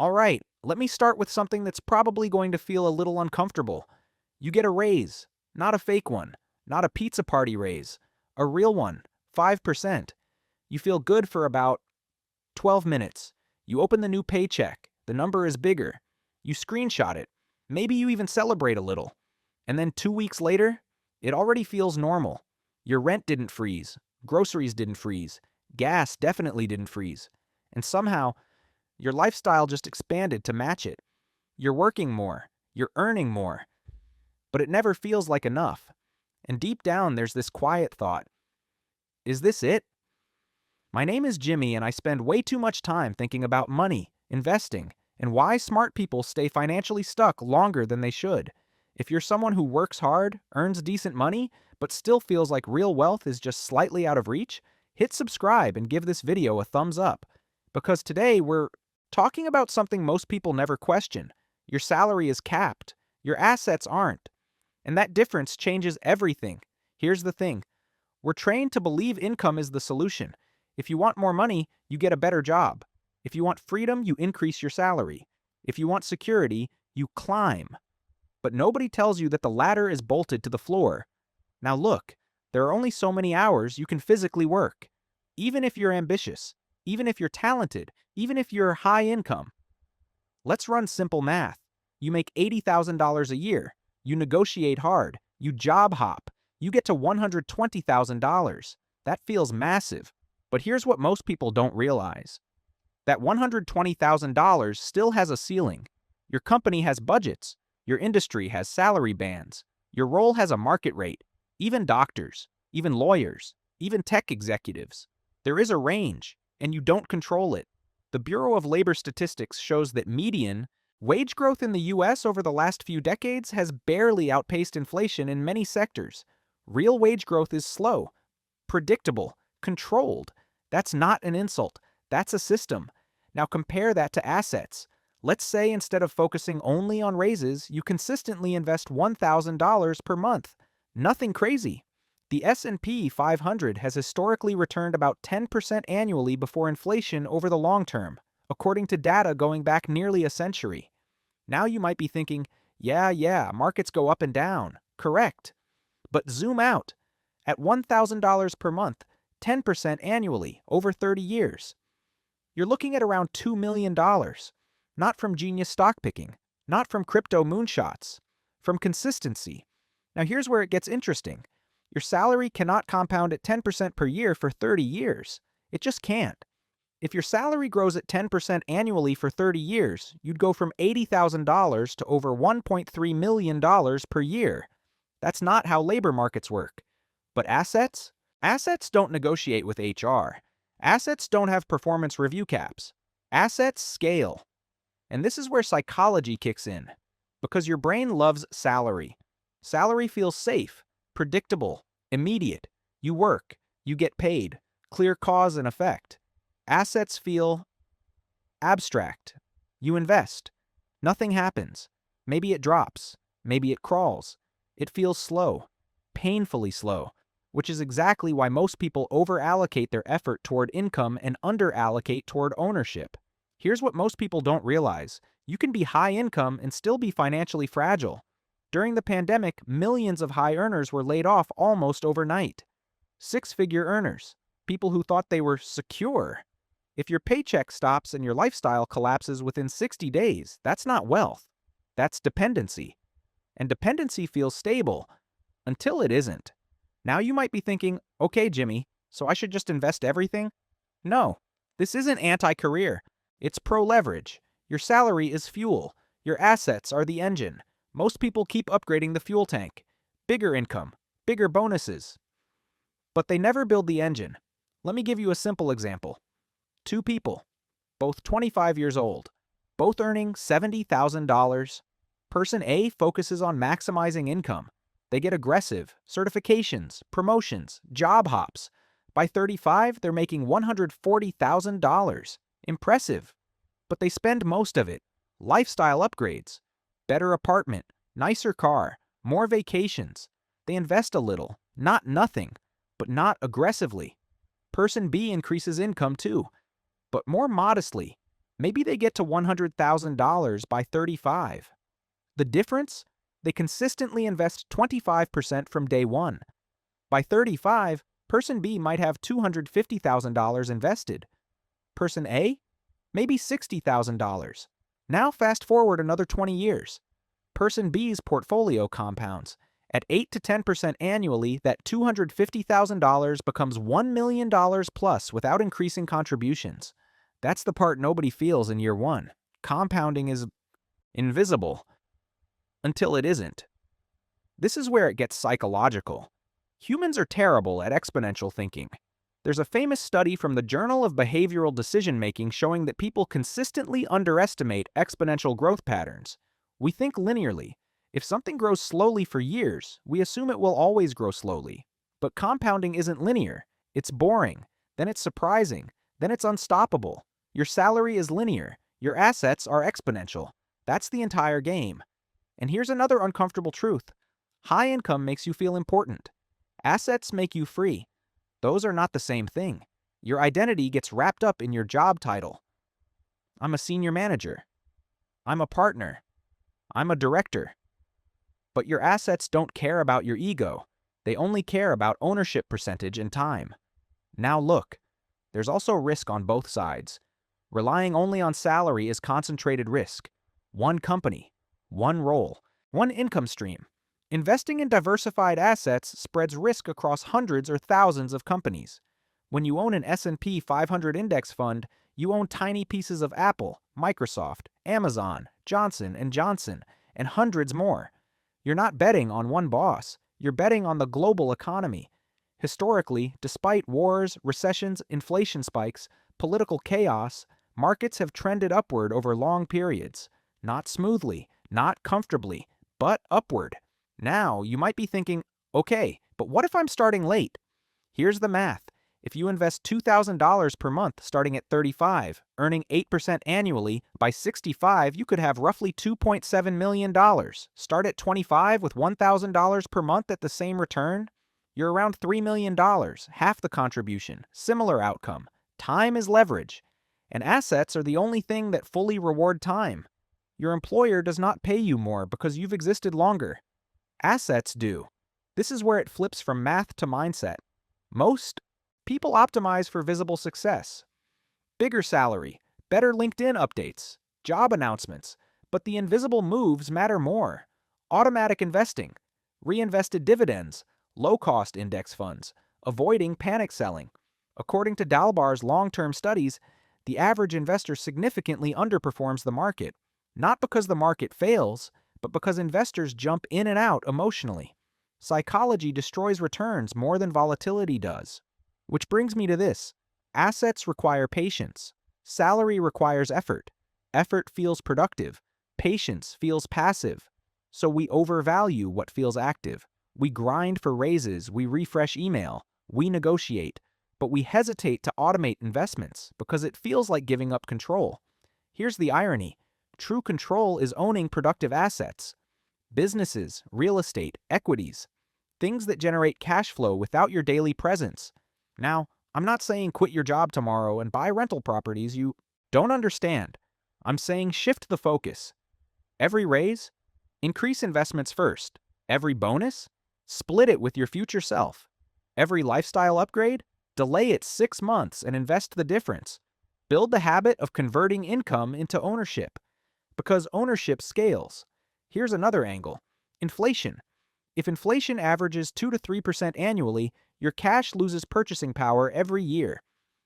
All right, let me start with something that's probably going to feel a little uncomfortable. You get a raise, not a fake one, not a pizza party raise, a real one, 5%. You feel good for about 12 minutes. You open the new paycheck, the number is bigger. You screenshot it. Maybe you even celebrate a little. And then 2 weeks later, it already feels normal. Your rent didn't freeze, groceries didn't freeze, gas definitely didn't freeze. And somehow, your lifestyle just expanded to match it. You're working more, you're earning more, but it never feels like enough. And deep down, there's this quiet thought. Is this it? My name is Jimmy, and I spend way too much time thinking about money, investing, and why smart people stay financially stuck longer than they should. If you're someone who works hard, earns decent money, but still feels like real wealth is just slightly out of reach, hit subscribe and give this video a thumbs up. Because today we're talking about something most people never question. Your salary is capped. Your assets aren't. And that difference changes everything. Here's the thing. We're trained to believe income is the solution. If you want more money, you get a better job. If you want freedom, you increase your salary. If you want security, you climb. But nobody tells you that the ladder is bolted to the floor. Now look, there are only so many hours you can physically work. Even if you're ambitious, even if you're talented, even if you're high income. Let's run simple math. You make $80,000 a year. You negotiate hard. You job hop. You get to $120,000. That feels massive. But here's what most people don't realize. That $120,000 still has a ceiling. Your company has budgets. Your industry has salary bands. Your role has a market rate. Even doctors, even lawyers, even tech executives. There is a range, and you don't control it. The Bureau of Labor Statistics shows that median wage growth in the U.S. over the last few decades has barely outpaced inflation in many sectors. Real wage growth is slow, predictable, controlled. That's not an insult. That's a system. Now compare that to assets. Let's say instead of focusing only on raises, you consistently invest $1,000 per month. Nothing crazy. The S&P 500 has historically returned about 10% annually before inflation over the long term, according to data going back nearly a century. Now you might be thinking, yeah, markets go up and down. Correct. But zoom out. At $1,000 per month, 10% annually, over 30 years. You're looking at around $2 million. Not from genius stock picking, not from crypto moonshots, from consistency. Now here's where it gets interesting. Your salary cannot compound at 10% per year for 30 years. It just can't. If your salary grows at 10% annually for 30 years, you'd go from $80,000 to over $1.3 million per year. That's not how labor markets work. But assets? Assets don't negotiate with HR. Assets don't have performance review caps. Assets scale. And this is where psychology kicks in. Because your brain loves salary. Salary feels safe, predictable, immediate. You work, you get paid, clear cause and effect. Assets feel abstract. You invest. Nothing happens. Maybe it drops. Maybe it crawls. It feels slow, painfully slow, which is exactly why most people overallocate their effort toward income and underallocate toward ownership. Here's what most people don't realize. You can be high income and still be financially fragile. During the pandemic, millions of high earners were laid off almost overnight. Six-figure earners, people who thought they were secure. If your paycheck stops and your lifestyle collapses within 60 days, that's not wealth. That's dependency. And dependency feels stable until it isn't. Now you might be thinking, okay, Jimmy, so I should just invest everything? No, this isn't anti-career. It's pro-leverage. Your salary is fuel. Your assets are the engine. Most people keep upgrading the fuel tank. Bigger income, bigger bonuses. But they never build the engine. Let me give you a simple example. Two people, both 25 years old, both earning $70,000. Person A focuses on maximizing income. They get aggressive, certifications, promotions, job hops. By 35, they're making $140,000. Impressive. But they spend most of it. Lifestyle upgrades. Better apartment, nicer car, more vacations. They invest a little, not nothing, but not aggressively. Person B increases income too, but more modestly. Maybe they get to $100,000 by 35. The difference? They consistently invest 25% from day one. By 35, person B might have $250,000 invested. Person A? Maybe $60,000. Now fast forward another 20 years. Person B's portfolio compounds. At 8 to 10% annually, that $250,000 becomes $1 million plus without increasing contributions. That's the part nobody feels in year one. Compounding is invisible until it isn't. This is where it gets psychological. Humans are terrible at exponential thinking. There's a famous study from the Journal of Behavioral Decision Making showing that people consistently underestimate exponential growth patterns. We think linearly. If something grows slowly for years, we assume it will always grow slowly. But compounding isn't linear. It's boring. Then it's surprising. Then it's unstoppable. Your salary is linear. Your assets are exponential. That's the entire game. And here's another uncomfortable truth. High income makes you feel important. Assets make you free. Those are not the same thing. Your identity gets wrapped up in your job title. I'm a senior manager. I'm a partner. I'm a director. But your assets don't care about your ego. They only care about ownership percentage and time. Now look, there's also risk on both sides. Relying only on salary is concentrated risk. One company, one role, one income stream. Investing in diversified assets spreads risk across hundreds or thousands of companies. When you own an S&P 500 index fund, you own tiny pieces of Apple, Microsoft, Amazon, Johnson & Johnson, and hundreds more. You're not betting on one boss. You're betting on the global economy. Historically, despite wars, recessions, inflation spikes, political chaos, markets have trended upward over long periods. Not smoothly, not comfortably, but upward. Now, you might be thinking, okay, but what if I'm starting late? Here's the math. If you invest $2,000 per month starting at 35, earning 8% annually, by 65 you could have roughly $2.7 million. Start at 25 with $1,000 per month at the same return? You're around $3 million, half the contribution, similar outcome. Time is leverage. And assets are the only thing that fully reward time. Your employer does not pay you more because you've existed longer. Assets do. This is where it flips from math to mindset. Most people optimize for visible success. Bigger salary, better LinkedIn updates, job announcements, but the invisible moves matter more. Automatic investing, reinvested dividends, low-cost index funds, avoiding panic selling. According to Dalbar's long-term studies, the average investor significantly underperforms the market, not because the market fails, but because investors jump in and out emotionally. Psychology destroys returns more than volatility does. Which brings me to this. Assets require patience. Salary requires effort. Effort feels productive. Patience feels passive. So we overvalue what feels active. We grind for raises, we refresh email, we negotiate, but we hesitate to automate investments because it feels like giving up control. Here's the irony. True control is owning productive assets. Businesses, real estate, equities. Things that generate cash flow without your daily presence. Now, I'm not saying quit your job tomorrow and buy rental properties you don't understand. I'm saying shift the focus. Every raise? Increase investments first. Every bonus? Split it with your future self. Every lifestyle upgrade? Delay it 6 months and invest the difference. Build the habit of converting income into ownership. Because ownership scales. Here's another angle. Inflation. If inflation averages 2 to 3% annually, your cash loses purchasing power every year.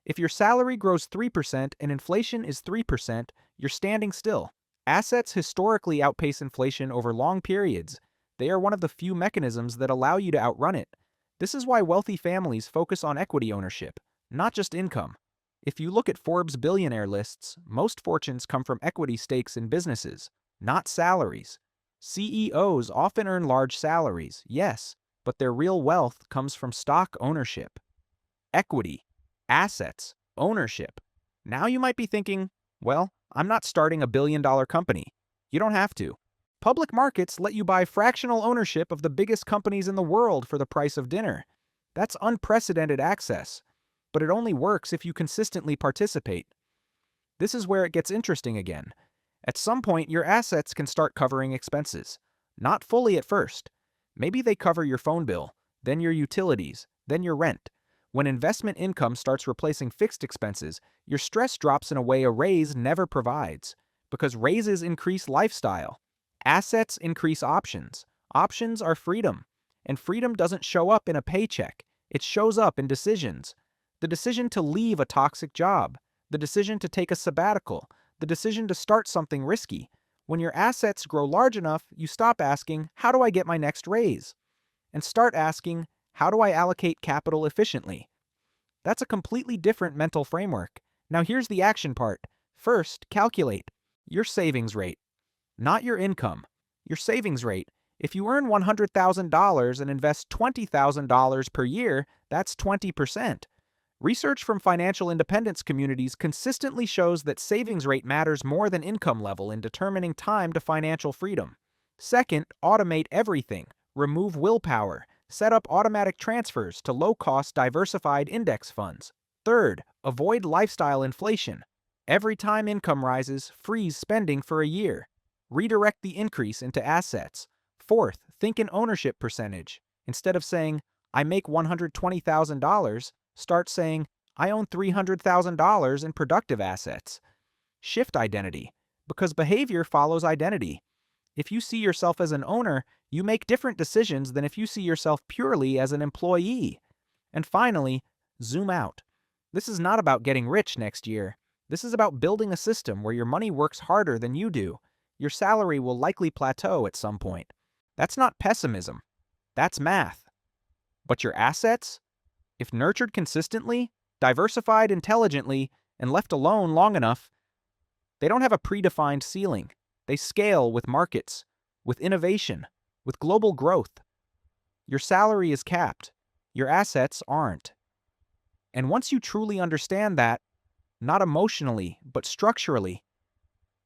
If your salary grows 3% and inflation is 3%, you're standing still. Assets historically outpace inflation over long periods. They are one of the few mechanisms that allow you to outrun it. This is why wealthy families focus on equity ownership, not just income. If you look at Forbes billionaire lists, most fortunes come from equity stakes in businesses, not salaries. CEOs often earn large salaries, yes, but their real wealth comes from stock ownership. Equity, assets, ownership. Now you might be thinking, well, I'm not starting a billion-dollar company. You don't have to. Public markets let you buy fractional ownership of the biggest companies in the world for the price of dinner. That's unprecedented access, but it only works if you consistently participate. This is where it gets interesting again. At some point, your assets can start covering expenses. Not fully at first. Maybe they cover your phone bill, then your utilities, then your rent. When investment income starts replacing fixed expenses, your stress drops in a way a raise never provides. Because raises increase lifestyle. Assets increase options. Options are freedom. And freedom doesn't show up in a paycheck. It shows up in decisions. The decision to leave a toxic job. The decision to take a sabbatical. The decision to start something risky. When your assets grow large enough, you stop asking, how do I get my next raise? And start asking, how do I allocate capital efficiently? That's a completely different mental framework. Now here's the action part. First, calculate your savings rate. Not your income. Your savings rate. If you earn $100,000 and invest $20,000 per year, that's 20%. Research from financial independence communities consistently shows that savings rate matters more than income level in determining time to financial freedom. Second, automate everything. Remove willpower. Set up automatic transfers to low-cost diversified index funds. Third, avoid lifestyle inflation. Every time income rises, freeze spending for a year. Redirect the increase into assets. Fourth, think in ownership percentage. Instead of saying, I make $120,000, start saying, I own $300,000 in productive assets. Shift identity, because behavior follows identity. If you see yourself as an owner, you make different decisions than if you see yourself purely as an employee. And finally, zoom out. This is not about getting rich next year. This is about building a system where your money works harder than you do. Your salary will likely plateau at some point. That's not pessimism. That's math. But your assets? If nurtured consistently, diversified intelligently, and left alone long enough, they don't have a predefined ceiling. They scale with markets, with innovation, with global growth. Your salary is capped. Your assets aren't. And once you truly understand that, not emotionally, but structurally,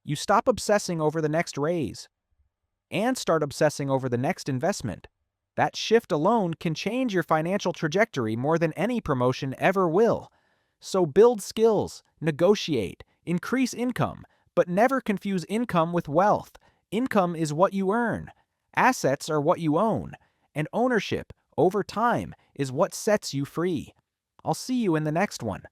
you stop obsessing over the next raise and start obsessing over the next investment. That shift alone can change your financial trajectory more than any promotion ever will. So build skills, negotiate, increase income, but never confuse income with wealth. Income is what you earn. Assets are what you own. And ownership, over time, is what sets you free. I'll see you in the next one.